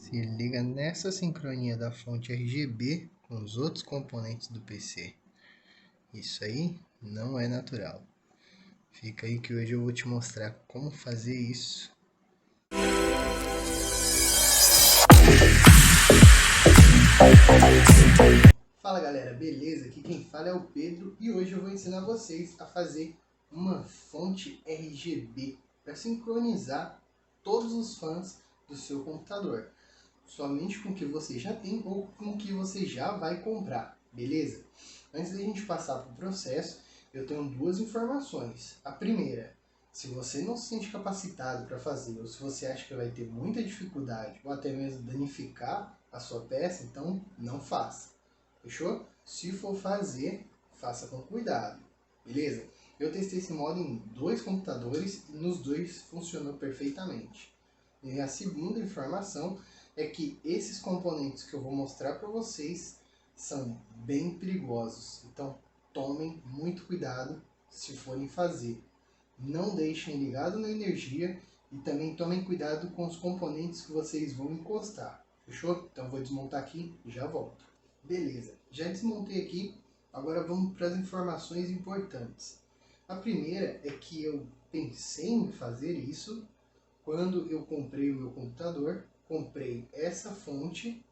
Se liga nessa sincronia da fonte RGB com os outros componentes do PC. Isso aí não é natural. Fica aí que hoje eu vou te mostrar como fazer isso. Fala galera, beleza? Aqui quem fala é o Pedro e hoje eu vou ensinar vocês a fazer uma fonte RGB para sincronizar todos os fãs do seu computador. Somente com o que você já tem ou com o que você já vai comprar, beleza? Antes da gente passar para o processo, eu tenho duas informações. A primeira, se você não se sente capacitado para fazer, ou se você acha que vai ter muita dificuldade, ou até mesmo danificar a sua peça, então não faça. Fechou? Se for fazer, faça com cuidado, beleza? Eu testei esse modo em 2 computadores e nos 2 funcionou perfeitamente. E a segunda informação é que esses componentes que eu vou mostrar para vocês são bem perigosos. Então tomem muito cuidado se forem fazer. Não deixem ligado na energia e também tomem cuidado com os componentes que vocês vão encostar. Fechou? Então vou desmontar aqui e já volto. Beleza, já desmontei aqui, agora vamos para as informações importantes. A primeira é que eu pensei em fazer isso quando eu comprei o meu computador, comprei essa fonte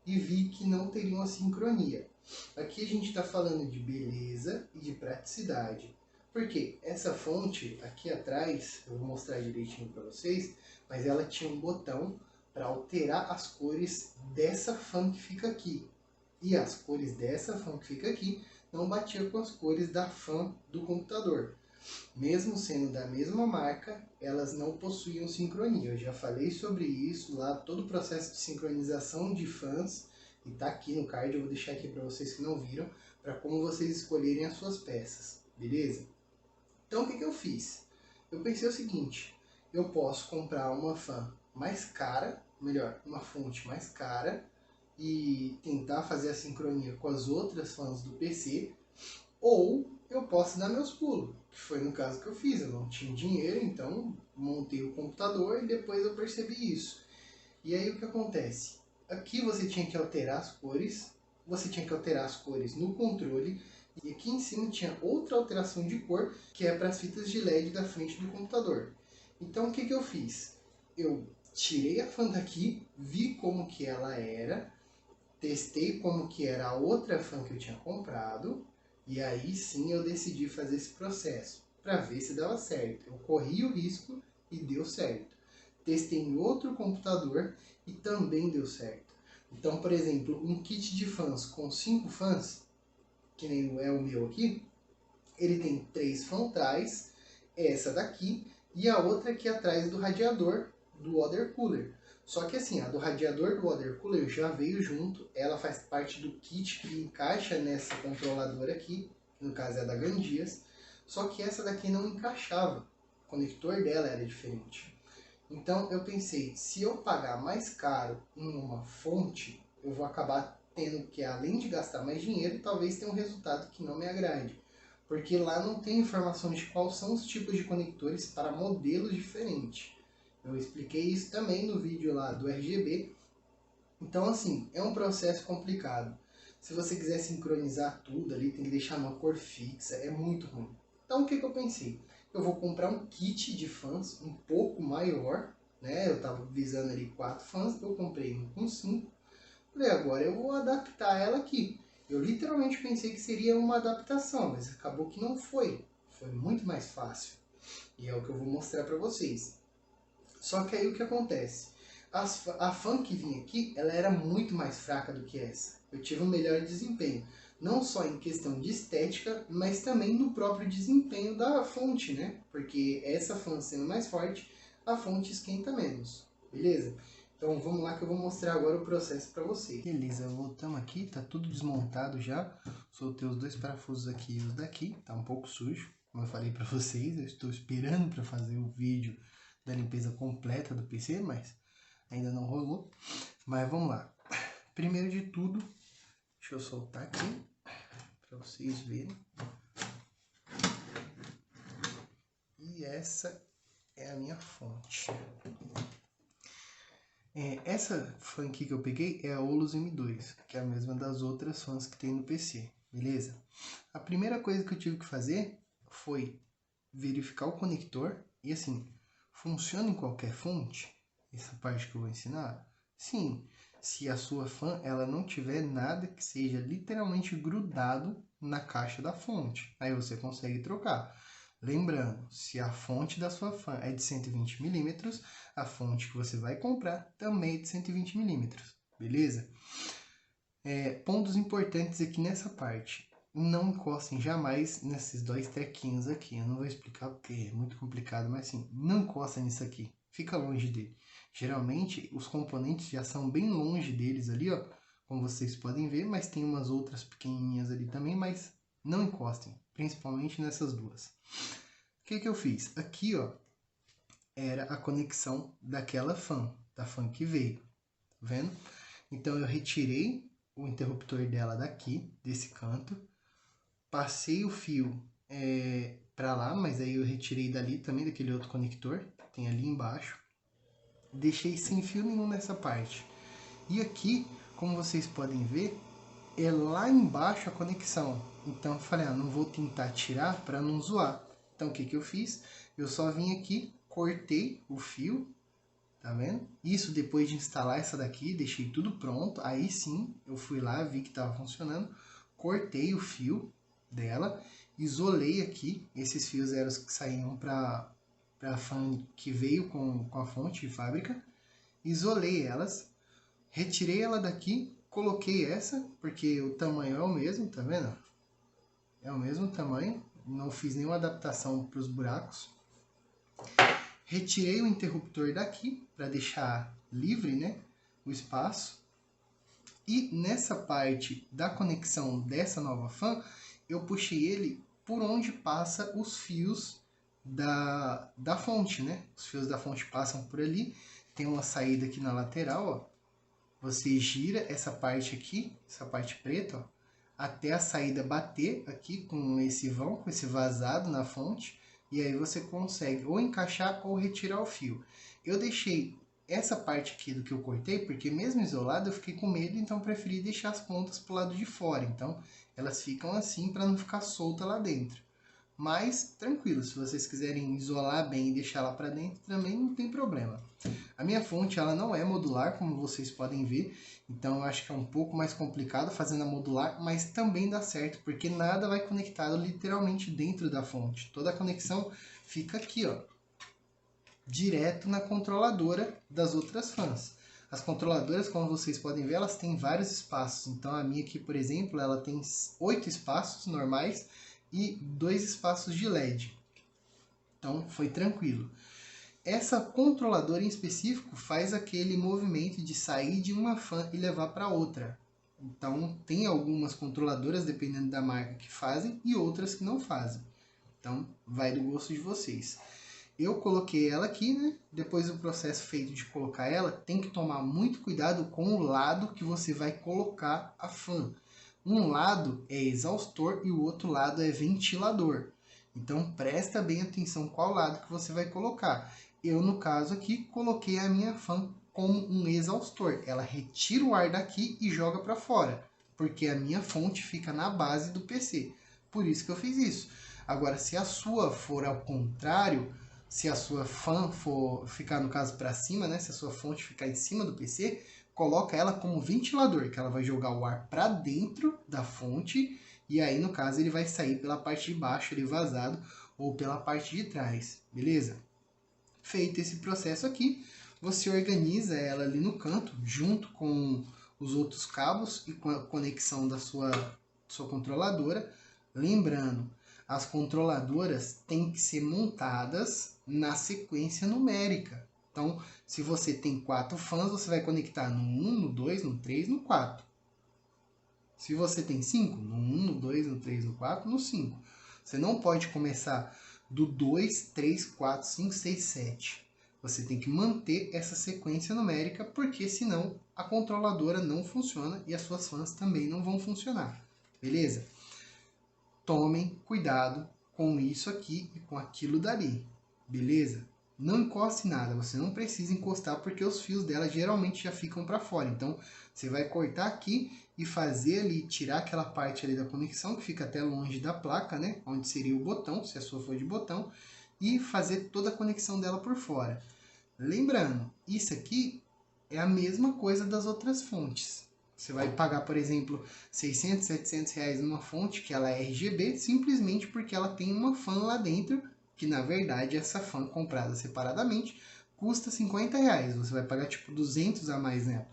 e vi que não teria uma sincronia. Aqui a gente está falando de beleza e de praticidade. Porque essa fonte aqui atrás, eu vou mostrar direitinho para vocês, mas ela tinha um botão para alterar as cores dessa fan que fica aqui. E as cores dessa fan que fica aqui não batiam com as cores da fan do computador. Mesmo sendo da mesma marca, elas não possuíam sincronia. Eu já falei sobre isso lá, todo o processo de sincronização de fãs, e tá aqui no card, eu vou deixar aqui para vocês que não viram, para como vocês escolherem as suas peças, beleza? Então o que eu fiz? Eu pensei o seguinte, eu posso comprar uma fan mais cara, melhor, uma fonte mais cara, e tentar fazer a sincronia com as outras fãs do PC, ou eu posso dar meus pulos, que foi no caso que eu fiz. Eu não tinha dinheiro, então montei o computador e depois eu percebi isso. E aí o que acontece? Aqui você tinha que alterar as cores, você tinha que alterar as cores no controle, e aqui em cima tinha outra alteração de cor, que é para as fitas de LED da frente do computador. Então o que eu fiz? Eu tirei a fan daqui, vi como que ela era, testei como que era a outra fan que eu tinha comprado, e aí sim eu decidi fazer esse processo, para ver se dava certo. Eu corri o risco e deu certo. Testei em outro computador e também deu certo. Então, por exemplo, um kit de fãs com 5 fãs, que nem é o meu aqui, ele tem 3 frontais, essa daqui, e a outra aqui atrás do radiador do water cooler. Só que assim, a do radiador do water cooler já veio junto, ela faz parte do kit que encaixa nessa controladora aqui, que no caso é a da Gandias, só que essa daqui não encaixava, o conector dela era diferente. Então eu pensei, se eu pagar mais caro em uma fonte, eu vou acabar tendo que, além de gastar mais dinheiro, talvez tenha um resultado que não me agrade. Porque lá não tem informações de quais são os tipos de conectores para modelos diferentes. Eu expliquei isso também no vídeo lá do RGB. Então assim, é um processo complicado. Se você quiser sincronizar tudo ali, tem que deixar numa cor fixa, é muito ruim. Então o que eu pensei? Eu vou comprar um kit de fãs um pouco maior, né? Eu estava visando ali 4 fãs, eu comprei um com 5. Falei, agora eu vou adaptar ela aqui. Eu literalmente pensei que seria uma adaptação, mas acabou que não foi. Foi muito mais fácil. E é o que eu vou mostrar para vocês. Só que aí o que acontece? A fan que vinha aqui, ela era muito mais fraca do que essa. Eu tive um melhor desempenho. Não só em questão de estética, mas também no próprio desempenho da fonte, né? Porque essa fan sendo mais forte, a fonte esquenta menos. Beleza? Então vamos lá que eu vou mostrar agora o processo para vocês. Beleza, voltamos aqui, tá tudo desmontado já. Soltei os 2 parafusos aqui e os daqui, tá um pouco sujo. Como eu falei para vocês, eu estou esperando para fazer o vídeo da limpeza completa do PC, mas ainda não rolou. Mas vamos lá. Primeiro de tudo, deixa eu soltar aqui para vocês verem. E essa é a minha fonte. Essa fan aqui que eu peguei é a Olus M2, que é a mesma das outras fãs que tem no PC, beleza? A primeira coisa que eu tive que fazer foi verificar o conector e assim, funciona em qualquer fonte? Essa parte que eu vou ensinar? Sim, se a sua fan ela não tiver nada que seja literalmente grudado na caixa da fonte, aí você consegue trocar. Lembrando, se a fonte da sua fan é de 120 milímetros, a fonte que você vai comprar também é de 120 milímetros, beleza? Pontos importantes aqui nessa parte. Não encostem jamais nesses dois trequinhos aqui. Eu não vou explicar porque é muito complicado, mas assim, não encostem nisso aqui. Fica longe dele. Geralmente, os componentes já são bem longe deles ali, ó. Como vocês podem ver, mas tem umas outras pequenininhas ali também, mas não encostem. Principalmente nessas duas. O que eu fiz? Aqui, ó, era a conexão daquela fan, da fan que veio. Tá vendo? Então, eu retirei o interruptor dela daqui, desse canto. Passei o fio para lá, mas aí eu retirei dali também, daquele outro conector, que tem ali embaixo. Deixei sem fio nenhum nessa parte. E aqui, como vocês podem ver, é lá embaixo a conexão. Então eu falei, não vou tentar tirar para não zoar. Então o que eu fiz? Eu só vim aqui, cortei o fio, tá vendo? Isso depois de instalar essa daqui, deixei tudo pronto. Aí sim, eu fui lá, vi que estava funcionando, cortei o fio dela, isolei aqui. Esses fios eram os que saíam para a fan que veio com a fonte de fábrica. Isolei elas, retirei ela daqui, coloquei essa, porque o tamanho é o mesmo, tá vendo? É o mesmo tamanho, não fiz nenhuma adaptação para os buracos. Retirei o interruptor daqui, para deixar livre, né, o espaço. E nessa parte da conexão dessa nova fan, eu puxei ele por onde passa os fios da fonte, né? Os fios da fonte passam por ali, tem uma saída aqui na lateral, ó. Você gira essa parte aqui, essa parte preta, ó, até a saída bater aqui com esse vão, com esse vazado na fonte, e aí você consegue ou encaixar ou retirar o fio. Eu deixei essa parte aqui do que eu cortei, porque mesmo isolado eu fiquei com medo, então preferi deixar as pontas para o lado de fora. Então elas ficam assim para não ficar solta lá dentro. Mas tranquilo, se vocês quiserem isolar bem e deixar lá para dentro também não tem problema. A minha fonte ela não é modular, como vocês podem ver, então eu acho que é um pouco mais complicado fazendo a modular, mas também dá certo, porque nada vai conectado literalmente dentro da fonte. Toda a conexão fica aqui, ó, direto na controladora das outras fãs. As controladoras, como vocês podem ver, elas têm vários espaços. Então a minha aqui, por exemplo, ela tem 8 espaços normais e 2 espaços de LED. Então foi tranquilo. Essa controladora em específico faz aquele movimento de sair de uma fan e levar para outra. Então tem algumas controladoras, dependendo da marca, que fazem e outras que não fazem. Então vai do gosto de vocês. Eu coloquei ela aqui, né? Depois do processo feito de colocar ela, tem que tomar muito cuidado com o lado que você vai colocar a fan. Um lado é exaustor e o outro lado é ventilador. Então presta bem atenção qual lado que você vai colocar. Eu, no caso aqui, coloquei a minha fan como um exaustor. Ela retira o ar daqui e joga para fora, porque a minha fonte fica na base do PC. Por isso que eu fiz isso. Agora, se a sua for ao contrário, se a sua fan for ficar, no caso, para cima, né? Se a sua fonte ficar em cima do PC, coloca ela como ventilador, que ela vai jogar o ar para dentro da fonte, e aí, no caso, ele vai sair pela parte de baixo, ele vazado, ou pela parte de trás, beleza? Feito esse processo aqui, você organiza ela ali no canto, junto com os outros cabos e com a conexão da sua controladora. Lembrando, as controladoras têm que ser montadas na sequência numérica. Então, se você tem 4 fãs, você vai conectar no 1, no 2, no 3, no 4. Se você tem 5, no 1, no 2, no 3, no 4, no 5. Você não pode começar do 2, 3, 4, 5, 6, 7. Você tem que manter essa sequência numérica, porque senão a controladora não funciona e as suas fãs também não vão funcionar. Beleza? Tomem cuidado com isso aqui e com aquilo dali. Beleza? não encoste nada, você não precisa encostar porque os fios dela geralmente já ficam para fora. Então, você vai cortar aqui e fazer ali, tirar aquela parte ali da conexão, que fica até longe da placa, né? Onde seria o botão, se a sua for de botão, e fazer toda a conexão dela por fora. Lembrando, isso aqui é a mesma coisa das outras fontes. Você vai pagar, por exemplo, 600, 700 reais numa fonte que ela é RGB, simplesmente porque ela tem uma fan lá dentro, que na verdade essa fan comprada separadamente custa 50 reais. Você vai pagar tipo 200 a mais nela.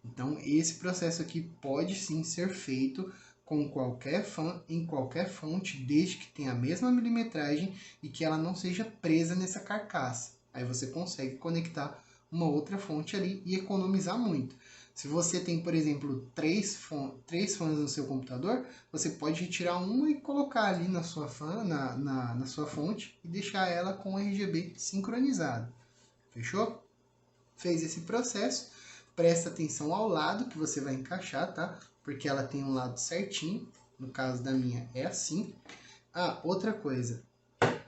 Então esse processo aqui pode sim ser feito com qualquer fan, em qualquer fonte, desde que tenha a mesma milimetragem e que ela não seja presa nessa carcaça. Aí você consegue conectar uma outra fonte ali e economizar muito. Se você tem, por exemplo, três fãs no seu computador, você pode retirar uma e colocar ali na sua fan, na sua fonte e deixar ela com RGB sincronizado. Fechou? Fez esse processo, presta atenção ao lado que você vai encaixar, tá? Porque ela tem um lado certinho, no caso da minha é assim. Ah, outra coisa,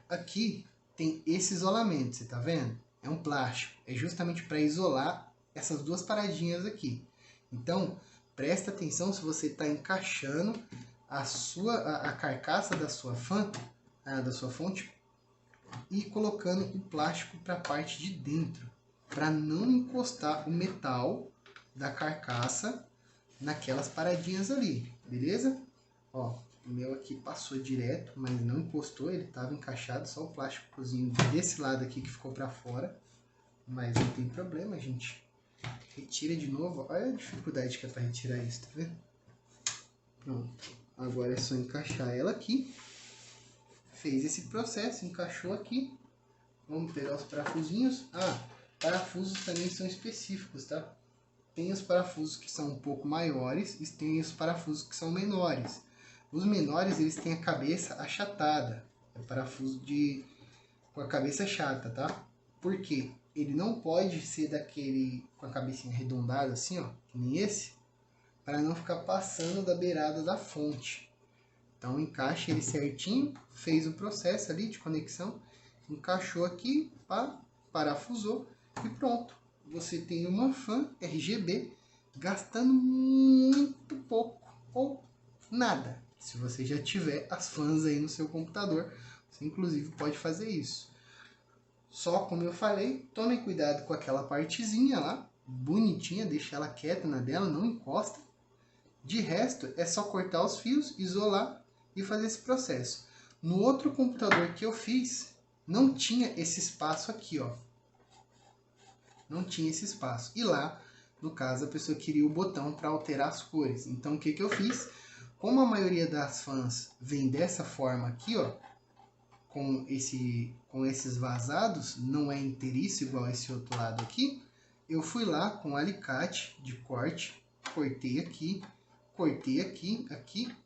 aqui tem esse isolamento, você tá vendo? É um plástico, é justamente para isolar essas duas paradinhas aqui. Então, presta atenção se você está encaixando a carcaça da sua da sua fonte e colocando o plástico para a parte de dentro, para não encostar o metal da carcaça naquelas paradinhas ali, beleza? Ó, o meu aqui passou direto, mas não encostou, ele estava encaixado, só o plásticozinho desse lado aqui que ficou para fora, mas não tem problema, gente. Retira de novo, olha a dificuldade que é para retirar isso, tá vendo? Pronto, agora é só encaixar ela aqui. Fez esse processo, encaixou aqui. Vamos pegar os parafusinhos. Ah, parafusos também são específicos, tá? Tem os parafusos que são um pouco maiores e tem os parafusos que são menores. Os menores, eles têm a cabeça achatada. É parafuso com a cabeça chata, tá? Por quê? Ele não pode ser daquele com a cabecinha arredondada assim, ó, que nem esse, para não ficar passando da beirada da fonte. Então encaixa ele certinho, fez o processo ali de conexão, encaixou aqui, pá, parafusou e pronto. Você tem uma fan RGB gastando muito pouco ou nada. Se você já tiver as fãs aí no seu computador, você inclusive pode fazer isso. Só como eu falei, tome cuidado com aquela partezinha lá, bonitinha, deixa ela quieta na dela, não encosta. De resto, é só cortar os fios, isolar e fazer esse processo. No outro computador que eu fiz, não tinha esse espaço aqui, ó. Não tinha esse espaço. E lá, no caso, a pessoa queria o botão para alterar as cores. Então, o que eu fiz? Como a maioria das fãs vem dessa forma aqui, ó, com esses vazados, não é inteiriço igual esse outro lado aqui, eu fui lá com um alicate de corte, cortei aqui,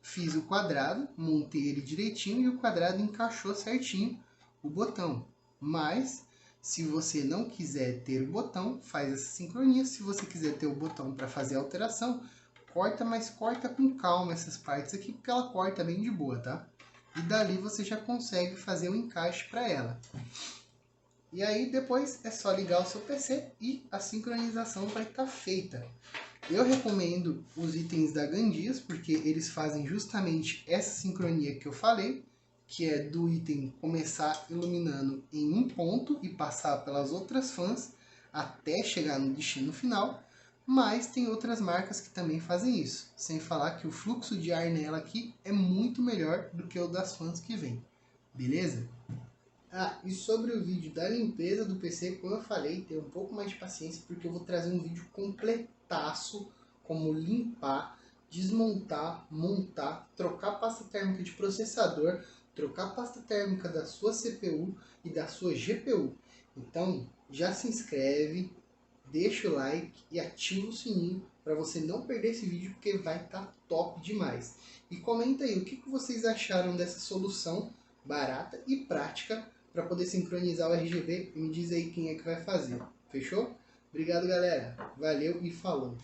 fiz o quadrado, montei ele direitinho e o quadrado encaixou certinho o botão. Mas, se você não quiser ter o botão, faz essa sincronia. Se você quiser ter o botão para fazer a alteração, corta, mas corta com calma essas partes aqui, porque ela corta bem de boa, tá? E dali você já consegue fazer o encaixe para ela. E aí depois é só ligar o seu PC e a sincronização vai estar feita. Eu recomendo os itens da Gandias, porque eles fazem justamente essa sincronia que eu falei, que é do item começar iluminando em um ponto e passar pelas outras fãs até chegar no destino final. Mas tem outras marcas que também fazem isso, sem falar que o fluxo de ar nela aqui é muito melhor do que o das fãs que vem, beleza? Ah, e sobre o vídeo da limpeza do PC, como eu falei, tenha um pouco mais de paciência, porque eu vou trazer um vídeo completaço, como limpar, desmontar, montar, trocar pasta térmica de processador, trocar pasta térmica da sua CPU e da sua GPU. Então, já se inscreve, deixa o like e ativa o sininho para você não perder esse vídeo, porque vai estar top demais. E comenta aí o que vocês acharam dessa solução barata e prática para poder sincronizar o RGB e me diz aí quem é que vai fazer. Fechou? Obrigado, galera. Valeu e falou.